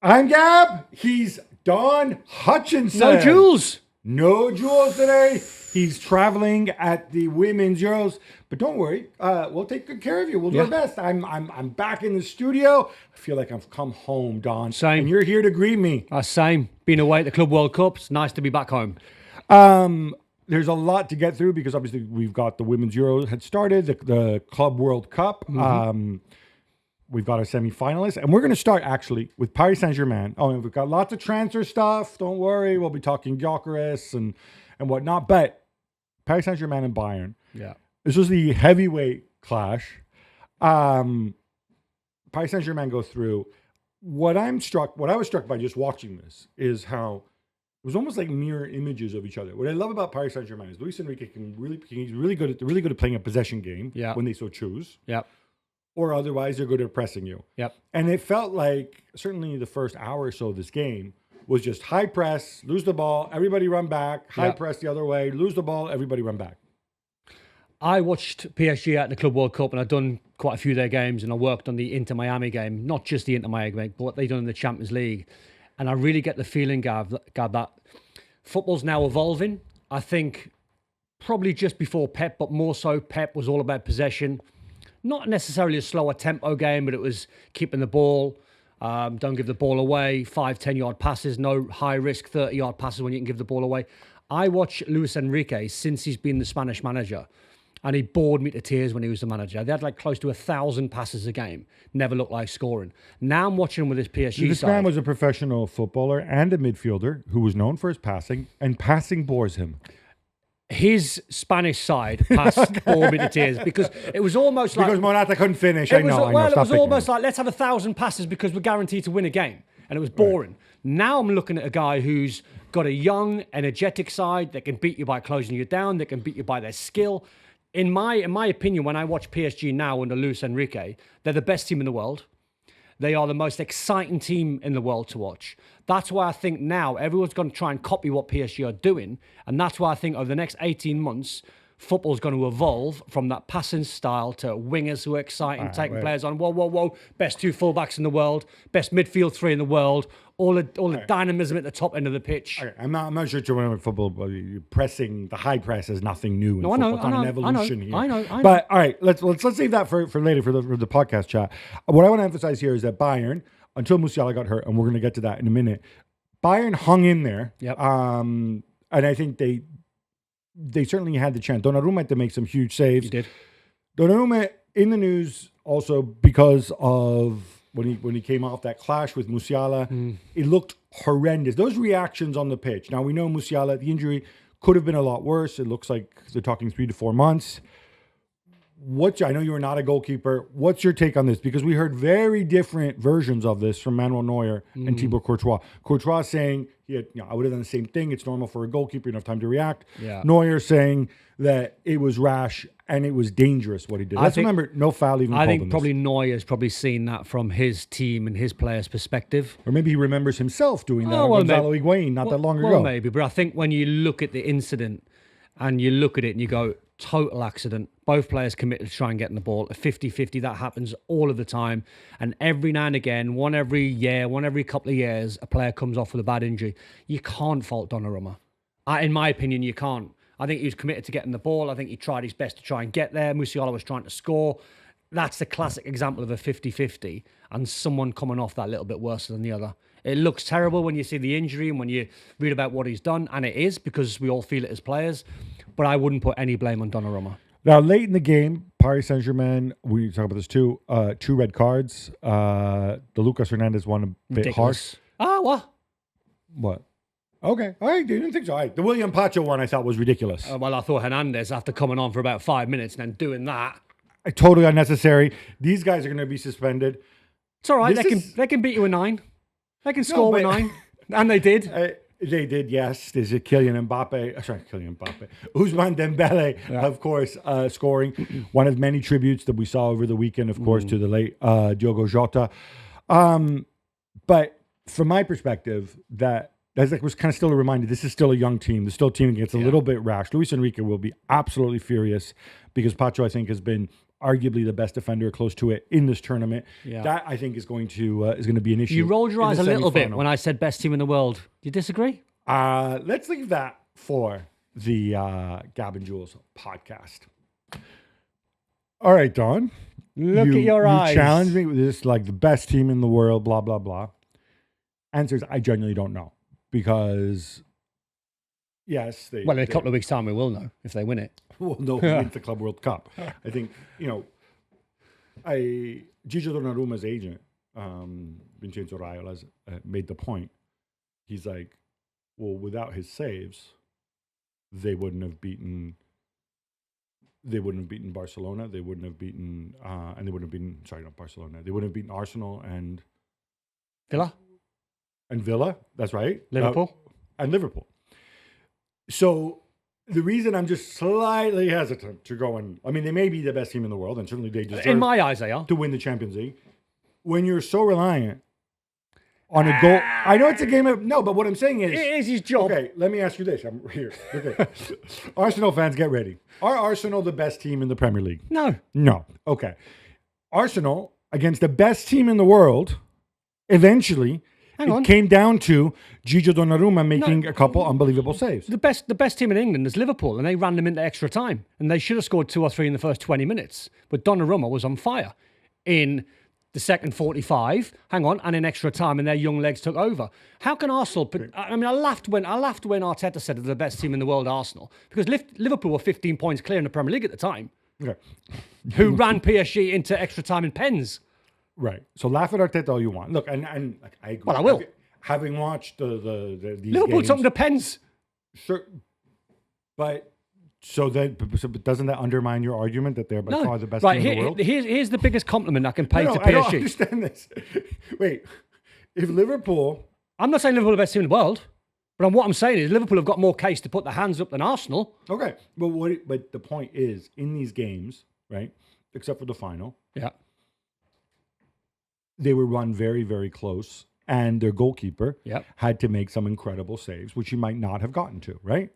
I'm Gab. He's Don Hutchison. No Jules. No Jules today. He's traveling at the Women's Euros. But don't worry, we'll take good care of you. We'll do our best. I'm back in the studio. I feel like I've come home, Don. Same. And you're here to greet me. Same. Been away at the Club World Cup. It's nice to be back home. There's a lot to get through because obviously we've got the Women's Euros had started, the Club World Cup. We've got our semi-finalists, and we're going to start actually with Paris Saint-Germain. Oh, and we've got lots of transfer stuff. Don't worry, we'll be talking Gyökeres and whatnot. But Paris Saint-Germain and Bayern. Yeah. This was the heavyweight clash. Paris Saint-Germain go through. What I was struck by just watching this is how it was almost like mirror images of each other. What I love about Paris Saint-Germain is Luis Enrique he's really good at playing a possession game when they so choose. Yeah. Or otherwise they're good at pressing you. Yep. And it felt like certainly the first hour or so of this game was just high press, lose the ball, everybody run back, high press the other way, lose the ball, everybody run back. I watched PSG at the Club World Cup, and I've done quite a few of their games, and I worked on the Inter Miami game, not just the Inter Miami game, but what they've done in the Champions League. And I really get the feeling, Gav, that football's now evolving. I think probably just before Pep, but more so Pep was all about possession. Not necessarily a slower tempo game, but it was keeping the ball. Don't give the ball away. 5-10 yard passes, no high risk 30-yard passes when you can give the ball away. I watch Luis Enrique since he's been the Spanish manager, and he bored me to tears when he was the manager. They had like close to 1,000 passes a game. Never looked like scoring. Now I'm watching him with his PSG This side. man was a professional footballer and a midfielder who was known for his passing, and passing bores him. His Spanish side passed bored me to tears because it was almost like... Because Morata couldn't finish. I know. It was almost like, let's have 1,000 passes because we're guaranteed to win a game. And it was boring. Right. Now I'm looking at a guy who's got a young, energetic side that can beat you by closing you down, that can beat you by their skill. In my opinion, when I watch PSG now under Luis Enrique, they're the best team in the world. They are the most exciting team in the world to watch. That's why I think now everyone's going to try and copy what PSG are doing. And that's why I think over the next 18 months, football's going to evolve from that passing style to wingers who are exciting, taking players on. Whoa. Best two fullbacks in the world, best midfield three in the world, all the dynamism at the top end of the pitch. Okay. I'm not sure you're with football, but pressing, the high press is nothing new in football. It's not an evolution here. I know. But all right, let's save that for later for the podcast chat. What I want to emphasize here is that Bayern, until Musiala got hurt, and we're going to get to that in a minute, Bayern hung in there. Yep. And I think they certainly had the chance. Donnarumma had to make some huge saves. He did. Donnarumma in the news also because of when he came off that clash with Musiala. It looked horrendous. Those reactions on the pitch. Now we know Musiala, the injury could have been a lot worse. It looks like they're talking 3 to 4 months. I know you are not a goalkeeper. What's your take on this? Because we heard very different versions of this from Manuel Neuer and Thibaut Courtois. Courtois saying, I would have done the same thing. It's normal for a goalkeeper. You don't have time to react. Yeah. Neuer saying that it was rash and it was dangerous what he did. Remember, no foul even. I think probably Neuer's probably seen that from his team and his players' perspective. Or maybe he remembers himself doing that Gonzalo Higuain not that long ago. Well, maybe. But I think when you look at the incident and you look at it and you go, total accident. Both players committed to try and get in the ball. A 50-50, that happens all of the time. And every now and again, one every couple of years, a player comes off with a bad injury. You can't fault Donnarumma. In my opinion, you can't. I think he was committed to getting the ball. I think he tried his best to try and get there. Musiala was trying to score. That's the classic example of a 50-50 and someone coming off that little bit worse than the other. It looks terrible when you see the injury and when you read about what he's done, and it is because we all feel it as players. But I wouldn't put any blame on Donnarumma. Now, late in the game, Paris Saint-Germain, we talk about this too, 2 red cards. The Lucas Hernandez one a bit harsh. What? What? Okay. All right. You didn't think so. All right. The William Pacho one I thought was ridiculous. Well, I thought Hernandez, after coming on for about 5 minutes and then doing that. Totally unnecessary. These guys are going to be suspended. It's all right. They can beat you a 9. They can score a 9. And they did. They did, yes. There's a Kylian Mbappe. Ousmane Dembele, of course, scoring. One of many tributes that we saw over the weekend, of course, to the late Diogo Jota. But from my perspective, that was kind of still a reminder, this is still a young team. There's still a team that gets a little bit rash. Luis Enrique will be absolutely furious because Pacho, I think, has been arguably the best defender, close to it in this tournament. Yeah. That I think is going to be an issue. You rolled your in eyes the a little bit semifinal. when I said best team in the world. Do you disagree? Let's leave that for the Gab and Jules podcast. All right, Don. Look at your eyes. You challenged me with this, like the best team in the world, blah, blah, blah. Answer is I genuinely don't know because, yes. Well, in a couple of weeks' time, we will know if they win it. Well, no, who wins the Club World Cup. I think, Gigi Donnarumma's agent, Vincenzo Raiola, made the point. He's like, well, without his saves, they wouldn't have beaten Barcelona. They wouldn't have beaten, and they wouldn't have beaten, sorry, not Barcelona. They wouldn't have beaten Arsenal and Villa? And Villa, that's right. Liverpool? And Liverpool. So the reason I'm just slightly hesitant to go and, I mean, they may be the best team in the world, and certainly they deserve In my eyes, they are. to win the Champions League. When you're so reliant on a goal, I know it's a game of, no, but what I'm saying is, It is his job. okay, let me ask you this. I'm here. Okay. Arsenal fans, get ready. Are Arsenal the best team in the Premier League? No. No. Okay. Arsenal against the best team in the world, eventually, it came down to Gigi Donnarumma making a couple unbelievable saves. The best team in England is Liverpool, and they ran them into extra time. And they should have scored 2 or 3 in the first 20 minutes. But Donnarumma was on fire in the second 45, and in extra time, and their young legs took over. How can Arsenal... I laughed when Arteta said they're the best team in the world, Arsenal, because Liverpool were 15 points clear in the Premier League at the time, Okay. who ran PSG into extra time in pens. Right. So laugh at Arteta all you want. Look, and like, I agree. Well, I will. Having watched these Liverpool games, took them to pens. sure, but doesn't that undermine your argument that they're by far the best team in the world? Here's the biggest compliment I can pay to PSG. I don't understand this. Wait, if Liverpool... I'm not saying Liverpool are the best team in the world, but what I'm saying is Liverpool have got more case to put their hands up than Arsenal. Okay, but the point is, in these games, right, except for the final, Yeah. they were run very, very close, and their goalkeeper had to make some incredible saves, which he might not have gotten to, right?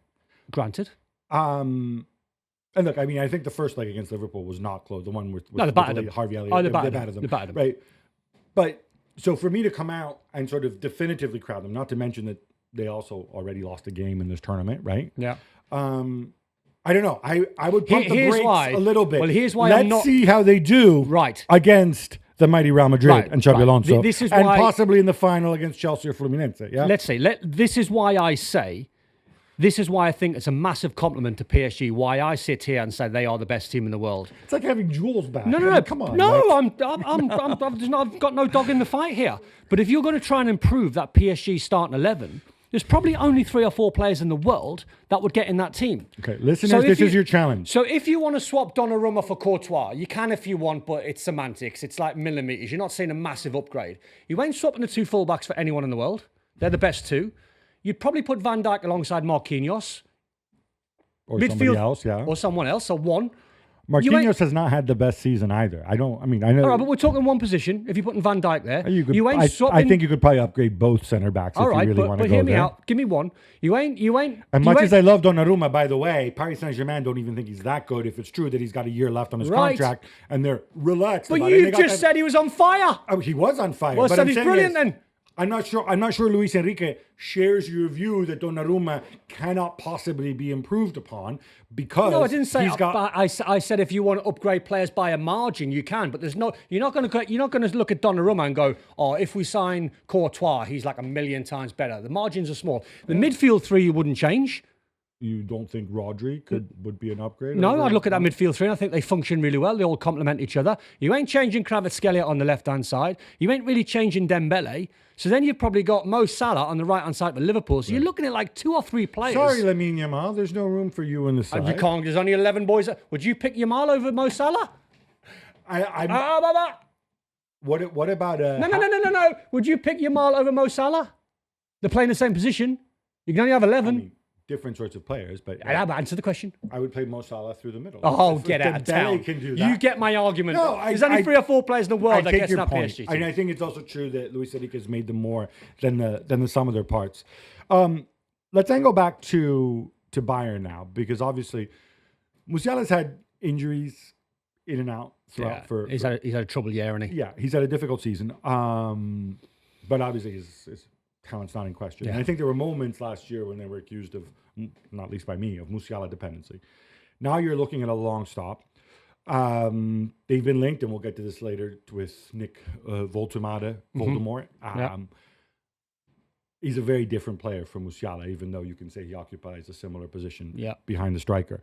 Granted. And look, I mean, I think the first leg against Liverpool was not close. The one with they battered them. Harvey Elliott. Oh, they battered battered them. They battered them. Right. But so for me to come out and sort of definitively crowd them, not to mention that they also already lost a game in this tournament, right? Yeah. I don't know. I would pump the brakes a little bit. Well, here's why Let's see how they do against the mighty Real Madrid and Xabi Alonso. This is and why, possibly in the final against Chelsea or Fluminense. Yeah. Let's see. This is why I say, this is why I think it's a massive compliment to PSG. Why I sit here and say they are the best team in the world. It's like having Jules back. No. Come on. No, I've got no dog in the fight here. But if you're going to try and improve that PSG starting 11, there's probably only 3 or 4 players in the world that would get in that team. Okay, listeners, this is your challenge. So if you want to swap Donnarumma for Courtois, you can if you want, but it's semantics. It's like millimetres. You're not seeing a massive upgrade. You ain't swapping the 2 fullbacks for anyone in the world. They're the best 2. You'd probably put Van Dijk alongside Marquinhos. Or somebody else, yeah. Or someone else, so one. Marquinhos has not had the best season either. I know. All right, but we're talking one position. If you're putting Van Dijk there, I think you could probably upgrade both center backs if you really want to go there. But hear me out. Give me one. You ain't. As I love Donnarumma, by the way, Paris Saint-Germain don't even think he's that good if it's true that he's got a year left on his contract and they're relaxed. But you just said he was on fire. Oh, he was on fire. Well, so he's brilliant then. I'm not sure Luis Enrique shares your view that Donnarumma cannot possibly be improved upon because no, I didn't say I said if you want to upgrade players by a margin, you can, but there's no. You're not going to look at Donnarumma and go, oh, if we sign Courtois, he's like 1,000,000 times better. The margins are small. The midfield 3 you wouldn't change. You don't think Rodri would be an upgrade? No, I'd look at that midfield 3 and I think they function really well. They all complement each other. You ain't changing Kvaratskhelia on the left-hand side. You ain't really changing Dembele. So then you've probably got Mo Salah on the right-hand side for Liverpool. So you're looking at like 2 or 3 players. Sorry, Lamine Yamal. There's no room for you in the side. You can't. There's only 11 boys. Would you pick Yamal over Mo Salah? What about... No. Would you pick Yamal over Mo Salah? They're playing the same position. You can only have 11. Different sorts of players, but... Answer the question. I would play Mo Salah through the middle. Oh, get out of town. Can do that. You get my argument. No, there's only 3 or 4 players in the world that gets in that point. PSG team. And I think it's also true that Luis Enrique has made them more than the sum of their parts. Let's then go back to Bayern now, because obviously Musiala's had injuries in and out throughout. He's had a trouble year, hasn't he? Yeah, he's had a difficult season. But obviously his talent's not in question. And I think there were moments last year when they were accused of, not least by me, of Musiala dependency. Now you're looking at a long stop. They've been linked, and we'll get to this later, with Nick Voldemort. He's a very different player from Musiala, even though you can say he occupies a similar position behind the striker.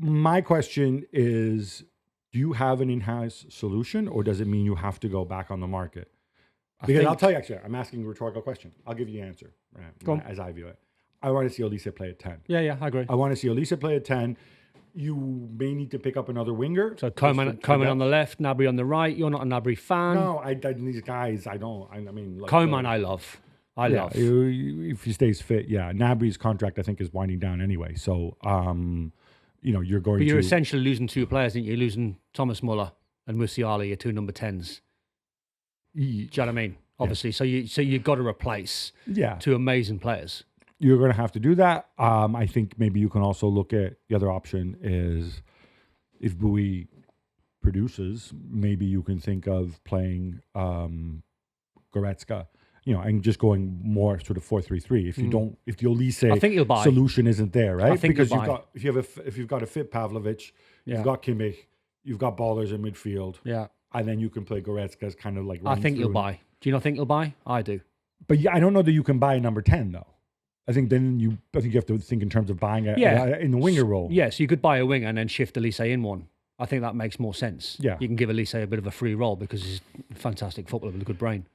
My question is, do you have an in-house solution, or does it mean you have to go back on the market? Because I'll tell you, actually, I'm asking a rhetorical question. I'll give you the answer, as I view it. I want to see Olise play at 10. Yeah, I agree. I want to see Olise play at 10. You may need to pick up another winger. So Coman on the left, Gnabry on the right. You're not a Gnabry fan. No, these guys, I don't. I mean, like Coman, I love. If he stays fit, Gnabry's contract, I think, is winding down anyway. So, you're going. But you're essentially losing two players, aren't you? You're losing Thomas Muller and Musiala, your two number 10s. Do you know what I mean? Obviously, so you've got to replace two amazing players. You're going to have to do that. I think maybe you can also look at the other option is, if Bowie produces, maybe you can think of playing Goretzka, and just going more sort of 4-3-3. If you don't, if the Olise solution isn't there, right? Because if you've got a fit Pavlovic, you've got Kimmich, you've got ballers in midfield, and then you can play Goretzka as kind of like. I think you'll buy. Do you not think you'll buy? I do. But I don't know that you can buy a number 10 though. I think you have to think in terms of buying in the winger role. Yeah, so you could buy a winger and then shift Olise in one. I think that makes more sense. Yeah. You can give Olise a bit of a free role because he's a fantastic footballer with a good brain.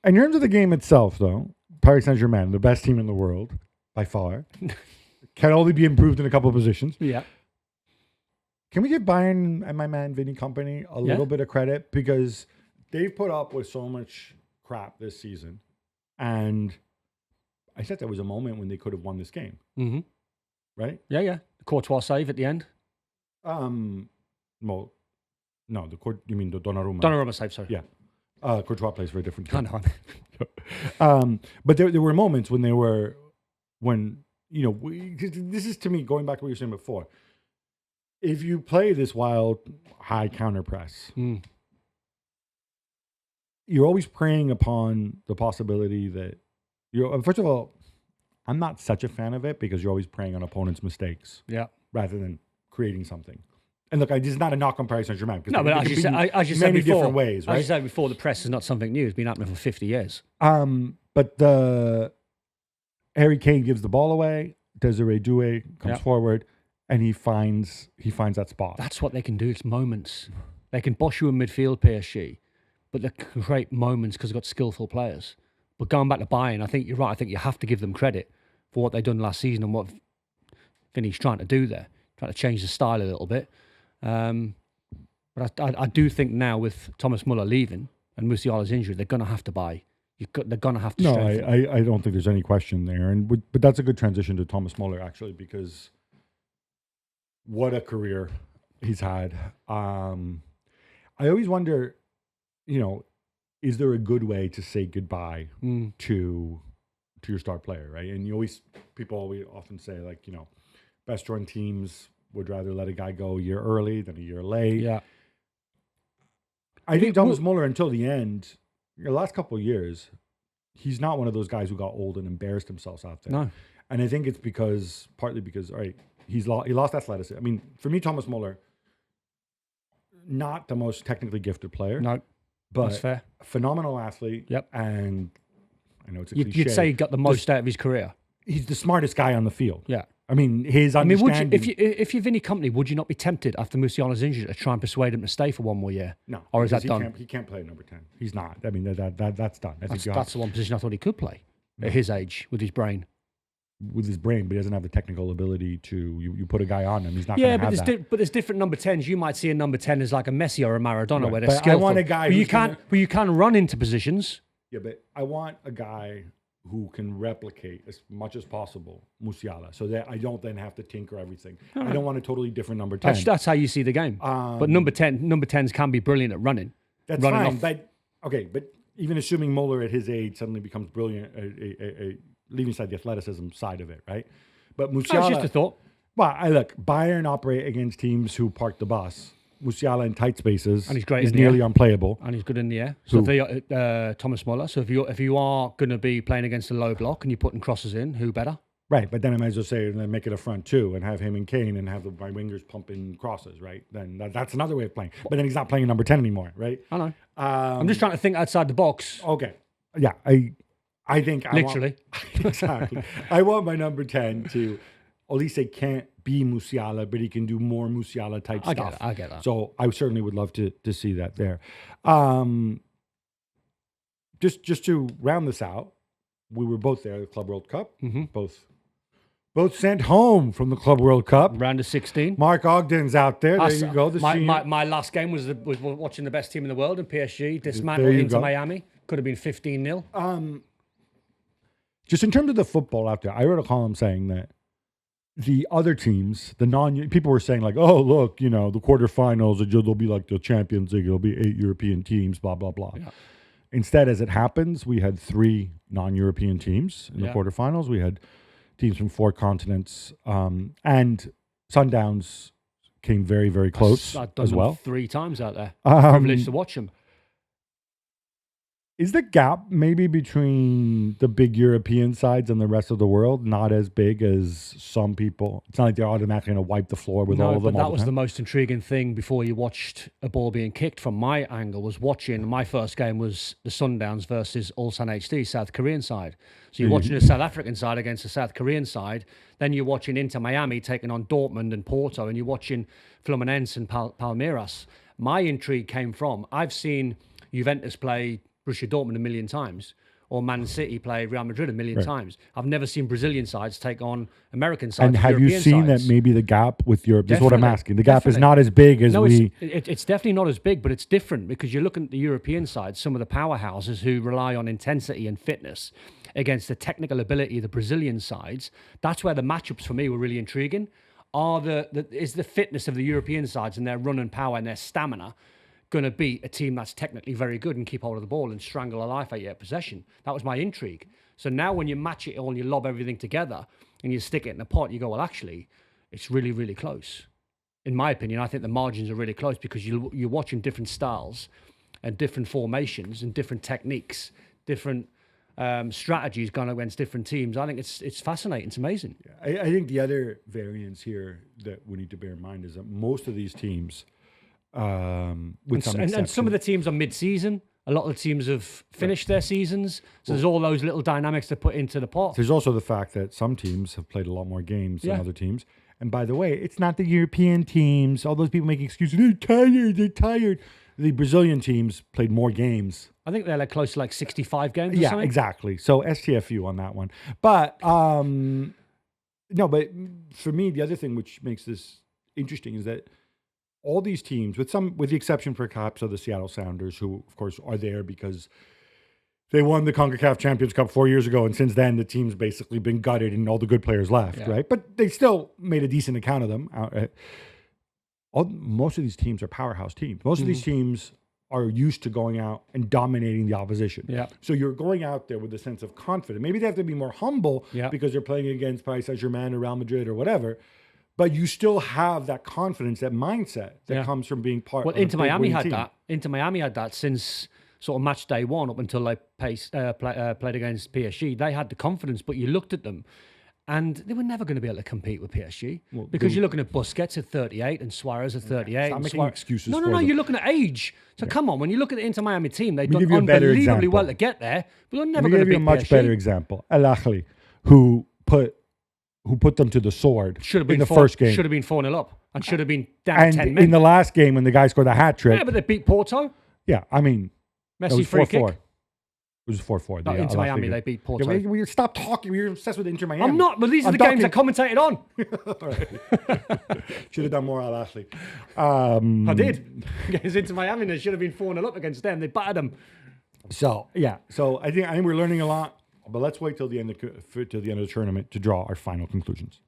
In terms of the game itself, though, Paris Saint-Germain, the best team in the world, by far, can only be improved in a couple of positions. Yeah. Can we give Bayern and my man Vinny Company a little bit of credit? Because they've put up with so much crap this season. And I said there was a moment when they could have won this game. Mm-hmm. Right? Yeah. The Courtois save at the end. You mean the Donnarumma? Donnarumma save, sorry. Yeah. Courtois plays for a different team. I know. But there were moments when this is, to me, going back to what you were saying before. If you play this wild, high counter press, you're always preying upon the possibility that first of all, I'm not such a fan of it because you're always preying on opponents' mistakes, rather than creating something. And look, this is not a knock on Paris Saint-Germain. No, but as you said before, different ways, right? As you said before, the press is not something new. It's been happening for 50 years. But Harry Kane gives the ball away. Desiree Doué comes forward, and he finds that spot. That's what they can do. It's moments. They can boss you in midfield, PSG, but they can create moments because they've got skillful players. But going back to Bayern, I think you're right. I think you have to give them credit for what they've done last season and what Vinny's trying to do there, trying to change the style a little bit. But I do think now with Thomas Muller leaving and Musiala's injury, they're going to have to buy. They're going to have to strengthen. No, I don't think there's any question there. But that's a good transition to Thomas Muller, actually, because what a career he's had. I always wonder, is there a good way to say goodbye to your star player, right? And people always often say, like, best run teams would rather let a guy go a year early than a year late. Yeah. I think Thomas Muller, until the end, the last couple of years, he's not one of those guys who got old and embarrassed himself out there. No. And I think it's partly because, all right, he lost athleticism. I mean, for me, Thomas Muller, not the most technically gifted player. No, but that's fair. A phenomenal athlete. Yep. And I know it's a cliche. You'd say he got the most out of his career. He's the smartest guy on the field. Yeah. I mean, his understanding. If you're Vinny Company, would you not be tempted after Musiala's injury to try and persuade him to stay for one more year? No. Or is that done? He can't play at number 10. He's not. I mean, that's done. That's the one position I thought he could play at his age with his brain. With his brain, but he doesn't have the technical ability to. You put a guy on him, he's not going to have that. But there's different number 10s. You might see a number 10 as like a Messi or a Maradona, where they're but skillful. I want a guy but you can run into positions. Yeah, but I want a guy who can replicate as much as possible Musiala, so that I don't then have to tinker everything. I don't want a totally different number 10. That's how you see the game. But number 10s can be brilliant at running. That's running fine. But even assuming Muller at his age suddenly becomes brilliant, leaving aside the athleticism side of it, right? But Musiala, that's just a thought. Well, look, Bayern operate against teams who park the bus. Musiala in tight spaces And he's great is in the nearly unplayable. And he's good in the air. So Thomas Muller. So if you are going to be playing against a low block and you're putting crosses in, who better? Right, but then I might as well say, and then make it a front two and have him and Kane and have my wingers pumping crosses, right? Then that's another way of playing. But then he's not playing number 10 anymore, right? I know. I'm just trying to think outside the box. Okay. Yeah, I think Literally. Exactly. I want my number 10 to Olise can't be Musiala, but he can do more Musiala type stuff. I get that. So I certainly would love to see that there. Just to round this out, we were both there at the Club World Cup. Mm-hmm. Both sent home from the Club World Cup. Round of 16. Mark Ogden's out there. There you go. My last game was watching the best team in the world in PSG. Dismantled into Miami. Could have been 15-0. Just in terms of the football out there, I wrote a column saying that the other teams, people were saying like, oh, look, the quarterfinals, they'll be like the Champions League. It'll be 8 European teams, blah, blah, blah. Yeah. Instead, as it happens, we had 3 non-European teams in the quarterfinals. We had teams from 4 continents, and Sundowns came very, very close I've done as well. 3 times out there. Privileged to watch them. Is the gap maybe between the big European sides and the rest of the world not as big as some people? It's not like they're automatically going to wipe the floor with all of them. No, but that was the most intriguing thing before you watched a ball being kicked. From my angle, was watching. My first game was the Sundowns versus Ulsan HD, South Korean side. So you're watching the South African side against the South Korean side. Then you're watching Inter Miami taking on Dortmund and Porto, and you're watching Fluminense and Palmeiras. My intrigue came from I've seen Juventus play Borussia Dortmund a million times, or Man City play Real Madrid a million times. I've never seen Brazilian sides take on American sides. And have European you seen sides. that maybe the gap with Europe? This is what I'm asking. The gap Definitely. is not as big as it's definitely not as big, but it's different because you're looking at the European side, some of the powerhouses who rely on intensity and fitness against the technical ability of the Brazilian sides. That's where the matchups for me were really intriguing. Is the fitness of the European sides and their run and power and their stamina going to beat a team that's technically very good and keep hold of the ball and strangle a life out of your possession? That was my intrigue. So now when you match it all and you lob everything together and you stick it in a pot, you go, well, actually, it's really, really close. In my opinion, I think the margins are really close because you're watching different styles and different formations and different techniques, different strategies going against different teams. I think it's fascinating. It's amazing. I think the other variance here that we need to bear in mind is that most of these teams, and some of the teams are mid-season. A lot of the teams have finished their seasons. So there's all those little dynamics to put into the pot. There's also the fact that some teams have played a lot more games than other teams. And by the way, it's not the European teams. All those people making excuses. They're tired. The Brazilian teams played more games. I think they're like close to like 65 games or yeah, something. Exactly. So STFU on that one. But no, but for me, the other thing which makes this interesting is that all these teams, with the exception perhaps of the Seattle Sounders, who of course are there because they won the CONCACAF Champions Cup 4 years ago, and since then the team's basically been gutted and all the good players left, right? But they still made a decent account of them. Most of these teams are powerhouse teams. Most of these teams are used to going out and dominating the opposition. Yeah. So you're going out there with a sense of confidence. Maybe they have to be more humble because they're playing against Paris Saint-Germain or Real Madrid or whatever. But you still have that confidence, that mindset that comes from being part of a Inter Miami had team. that. Inter Miami had that since sort of match day one up until they played against PSG. They had the confidence, but you looked at them and they were never going to be able to compete with PSG because you're looking at Busquets at 38 and Suarez at 38. Stop making excuses. No, you're looking at age. So come on, when you look at the Inter Miami team, they've done give you a better unbelievably example. well to get there, but they're never Let me going to give be you a much PSG. better example. Al Ahly, who put them to the sword in the first game. Should have been 4-0 up and should have been down And 10 men. in the last game, when the guy scored a hat trick. Yeah, but they beat Porto. Yeah, I mean, Messi it was free 4-4. kick. It was 4-4. No, Inter Miami, they beat Porto. Yeah, we stop talking. We're obsessed with Inter Miami. I'm not, but these are the games I commentated on. Should have done more Al Ahly. I did. Against Inter Miami, they should have been 4-0 up against them. They battered them. So I think we're learning a lot. But let's wait till the end of the tournament to draw our final conclusions.